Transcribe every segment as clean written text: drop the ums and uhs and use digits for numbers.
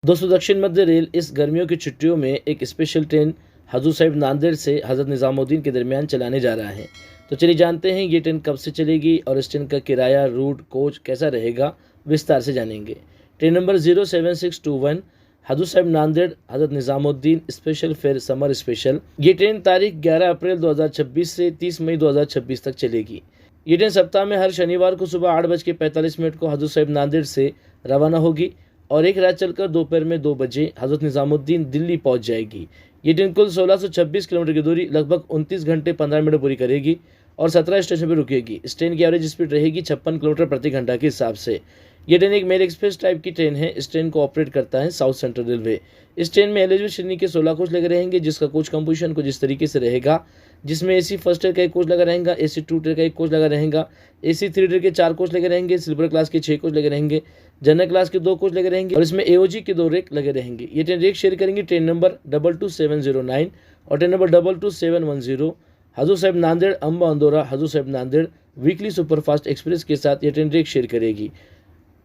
दोस्तों, दक्षिण मध्य रेल इस गर्मियों की छुट्टियों में एक स्पेशल ट्रेन हजूर साहिब नांदेड़ से हज़रत निज़ामुद्दीन के दरमियान चलाने जा रहा है। तो चलिए जानते हैं ये ट्रेन कब से चलेगी और इस ट्रेन का किराया, रूट, कोच कैसा रहेगा, विस्तार से जानेंगे। Train number 07621 Hazur Sahib Nanded Hazrat Nizamuddin special fair summer special. ये ट्रेन तारीख 11 अप्रैल 2026 से 30 मई 2026 तक चलेगी। ये ट्रेन सप्ताह में हर शनिवार को सुबह 8:45 को हजूर साहिब नांदेड़ से रवाना होगी और एक रात चलकर दोपहर में 2 बजे हज़रत निज़ामुद्दीन दिल्ली पहुंच जाएगी। ये ट्रेन कुल 1626 किलोमीटर की दूरी लगभग 29 घंटे 15 मिनट पूरी करेगी और 17 स्टेशन पर रुकेगी। इस ट्रेन की एवरेज स्पीड रहेगी 56 किलोमीटर प्रति घंटा के हिसाब से। ये ट्रेन एक मेल एक्सप्रेस टाइप की ट्रेन है। इस ट्रेन को ऑपरेट करता है साउथ सेंट्रल रेलवे। इस ट्रेन में एलिजिबल श्रेणी के 16 कोच लगे रहेंगे, जिसका कोच कंपोजिशन कुछ इस तरीके से रहेगा, जिसमें एसी फर्स्ट ईयर का एक कोच लगा रहेगा, एसी 2 ईयर का एक कोच लगा रहेगा, एसी 3 ईयर के 4 कोच लगे रहेंगे, स्लीपर क्लास के 6 कोच लगे रहेंगे, जनरल क्लास के 2 कोच लगे रहेंगे और इसमें एओजी के 2 रेक लगे रहेंगे। ये ट्रेन रेक शेयर करेंगी ट्रेन नंबर 22709 और train number 22710 Hazur Sahib Nanded Amba Andaura Hazur Sahib Nanded weekly superfast express के साथ ये ट्रेन रेक शेयर करेगी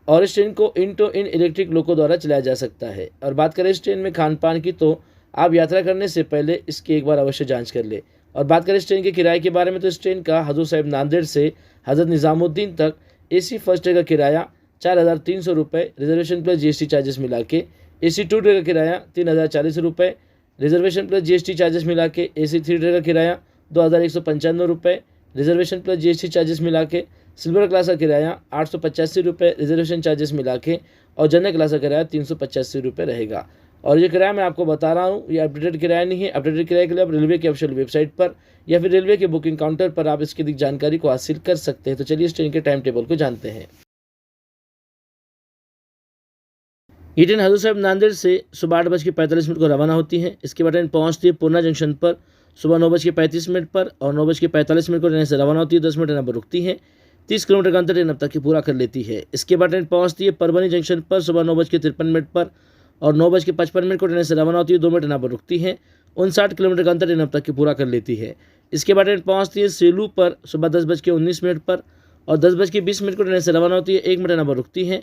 और इस ट्रेन को इन टू इन इलेक्ट्रिक लोको द्वारा चलाया जा सकता है। और बात करें इस ट्रेन में खान पान की, तो आप यात्रा करने से पहले इसकी एक बार अवश्य जांच कर ले। और बात करें इस ट्रेन के किराए के बारे में, तो इस ट्रेन का हजूर साहिब नांदेड़ से हज़रत निज़ामुद्दीन तक एसी फर्स्ट ईयर का किराया 4,300 रुपये, रिजर्वेशन प्लस जीएसटी चार्जेस मिला के। एसी 2 ईयर का किराया 3,040 रुपये, रिजर्वेशन प्लस जीएसटी चार्जेस मिला के। एसी 3 ईयर का किराया 2,195 रुपये, रिजर्वेशन प्लस जीएसटी चार्जेस मिला के। सिल्वर क्लास का किराया 885 रुपये, रिजर्वेशन चार्जेस मिला के। और जनरल क्लास का किराया 385 रुपये रहेगा। और ये किराया मैं आपको बता रहा हूँ, ये अपडेटेड किराया नहीं है। अपडेटेड किराए के लिए आप रेलवे के ऑफिशियल वेबसाइट पर या फिर रेलवे के बुकिंग काउंटर पर आप इसकी अधिक जानकारी को हासिल कर सकते हैं। तो चलिए इस ट्रेन के टाइम टेबल को जानते हैं। ये ट्रेन हजूर साहिब नांदेड़ से सुबह 8:45 को रवाना होती है। इसके बाद ट्रेन पहुँचती है पूर्णा जंक्शन पर सुबह 9:35 पर और 9:45 को ट्रेन से रवाना होती है। 10 मिनट ट्रेन पर रुकती है। 30 किलोमीटर का अंतर ट्रेन अब तक की पूरा कर लेती है। इसके बाद ट्रेन पहुंचती है परभनी जंक्शन पर सुबह 9:53 पर और 9:55 को ट्रेन से रवाना होती है। 2 मिनट ट्रेन पर रुकती है। 59 किलोमीटर का अंतर ट्रेन अब तक की पूरा कर लेती है। इसके बाद ट्रेन पहुंचती है सेलू पर सुबह 10:19 पर और 10:20 को ट्रेन से रवाना होती है। 1 मिनट ट्रेन पर रुकती है।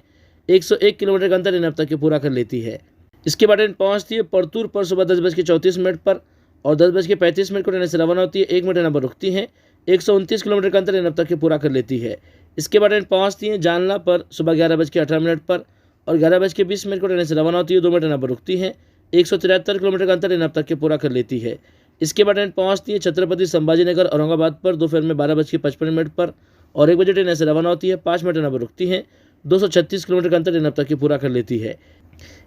101 किलोमीटर का अंतर ट्रेन अब तक की पूरा कर लेती है। इसके बाद ट्रेन पहुंचती है परतूर पर सुबह 10:34 पर और 10:35 को ट्रेन से रवाना होती है। 1 मिनट ट्रेन पर रुकती है। 129 किलोमीटर का अंतर ट्रेन अब तक की पूरा कर लेती है। इसके बाद ट्रेन पहुंचती है जानला पर सुबह 11:18 पर और 11:20 को ट्रेन से रवाना होती है। 2 मिनट ट्रेन पर रुकती है। 173 किलोमीटर का अंतर ट्रेन अब तक की पूरा कर लेती है। इसके बाद ट्रेन पहुंचती है छत्रपति संभाजीनगर औरंगाबाद पर दोपहर में 12:55 पर और 1 बजे ट्रेन से रवाना होती है। 5 मिनट ट्रेन पर रुकती है। 236 किलोमीटर का अंतर ट्रेन अब तक की पूरा कर लेती है।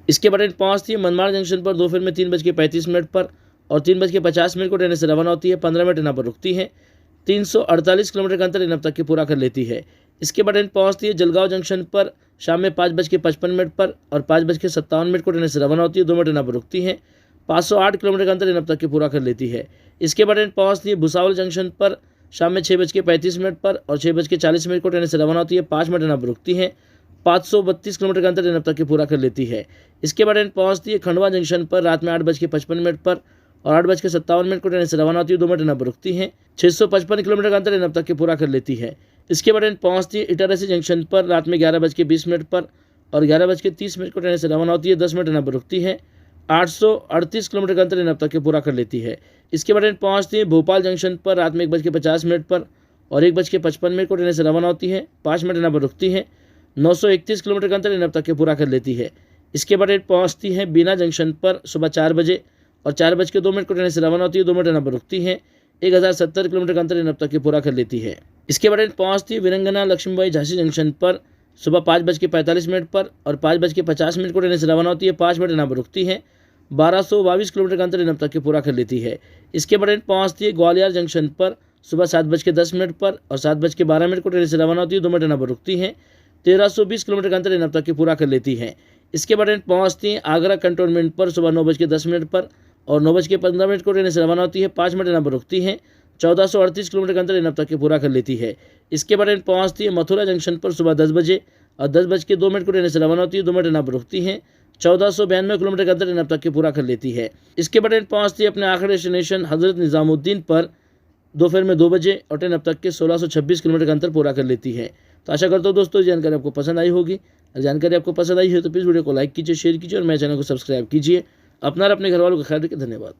इसके बाद ट्रेन पहुंचती है मनमाड़ जंक्शन पर दोपहर में 3:35 पर और 3:50 को ट्रेन से रवाना होती है। 15 मिनट ट्रेन पर रुकती है। 348 किलोमीटर का अंतर ट्रेन अब तक की पूरा कर लेती है। इसके बाद ट्रेन पहुंचती है जलगांव जंक्शन पर शाम में 5:55 पर और 5:57 को ट्रेन से रवाना होती है। 2 मिनट ट्रेन पर रुकती है। 508 किलोमीटर का अंतर ट्रेन अब तक की पूरा कर लेती है। इसके बाद ट्रेन पहुंचती है भुसावल जंक्शन पर शाम में 6:35 पर और 6:40 को ट्रेन से रवाना होती है। 5 मिनट ट्रेन पर रुकती है। 532 किलोमीटर का अंतर ट्रेन अब तक की पूरा कर लेती है। इसके बाद ट्रेन पहुंचती है खंडवा जंक्शन पर रात में 8:55 पर और 8:57 को ट्रेन से रवाना होती है। 2 मिनट ट्रेन पर रुकती है। 655 किलोमीटर का अंतर ट्रेन अब तक के पूरा कर लेती है। इसके बाद ट्रेन पहुंचती है इटारसी जंक्शन पर रात में 11:20 पर और 11:30 को ट्रेन से रवाना होती है। 10 मिनट ट्रेन पर रुकती है। 838 किलोमीटर का अंतर ट्रेन अब तक के पूरा कर लेती है। इसके बाद ट्रेन पहुंचती है भोपाल जंक्शन पर रात में 1:50 पर और 1:55 को ट्रेन से रवाना होती है। 5 मिनट ट्रेन पर रुकती है। 931 किलोमीटर का अंतर ट्रेन अब तक के पूरा कर लेती है। इसके बाद ट्रेन पहुंचती है बीना जंक्शन पर सुबह 4 बजे और 4:02 को ट्रेन से रवाना होती है। 2 मिनट ट्रेन पर रुकती है। 1070 किलोमीटर का अंतर ट्रेन अब तक की पूरा कर लेती है। इसके बाद ट्रेन पहुंचती है वीरंगना लक्ष्मीबाई झांसी जंक्शन पर सुबह 5:45 पर और 5:50 को ट्रेन से रवाना होती है। 5 मिनट ट्रेन पर रुकती है। 1222 किलोमीटर का अंतर ट्रेन अब तक की पूरा कर लेती है। इसके बाद ट्रेन पहुंचती है ग्वालियर जंक्शन पर सुबह 7:10 पर और 7:12 को ट्रेन से रवाना होती है। 2 मिनट ट्रेन पर रुकती है। 1320 किलोमीटर का अंतर ट्रेन अब तक की पूरा कर लेती है। इसके बाद ट्रेन पहुंचती है आगरा कंटोनमेंट पर सुबह 9:10 पर और 9:15 को ट्रेन से रवाना होती है। 5 मिनट ट्रेन पर रुकती है। 1438 किलोमीटर का अंतर ट्रेन अब तक के पूरा कर लेती है। इसके बाद ट्रेन पहुंचती है मथुरा जंक्शन पर सुबह 10 बजे और 10:02 को ट्रेन से रवाना होती है। 2 मिनट ट्रेन पर रुकती है। 1492 किलोमीटर का अंतर ट्रेन अब तक के पूरा कर लेती है। इसके बाद ट्रेन पहुंचती है अपने आखिरी डेस्टिनेशन हजरत निज़ामुद्दीन पर दोपहर में 2 बजे और ट्रेन अब तक के 1626 किलोमीटर का अंतर पूरा कर लेती है। तो आशा करता हूँ दोस्तों ये जानकारी आपको पसंद आई होगी। अगर जानकारी आपको पसंद आई है तो प्लीज़ वीडियो को लाइक कीजिए, शेयर कीजिए और मेरे चैनल को सब्सक्राइब कीजिए। अपना और अपने घर वालों का ख्याल रखिए। धन्यवाद।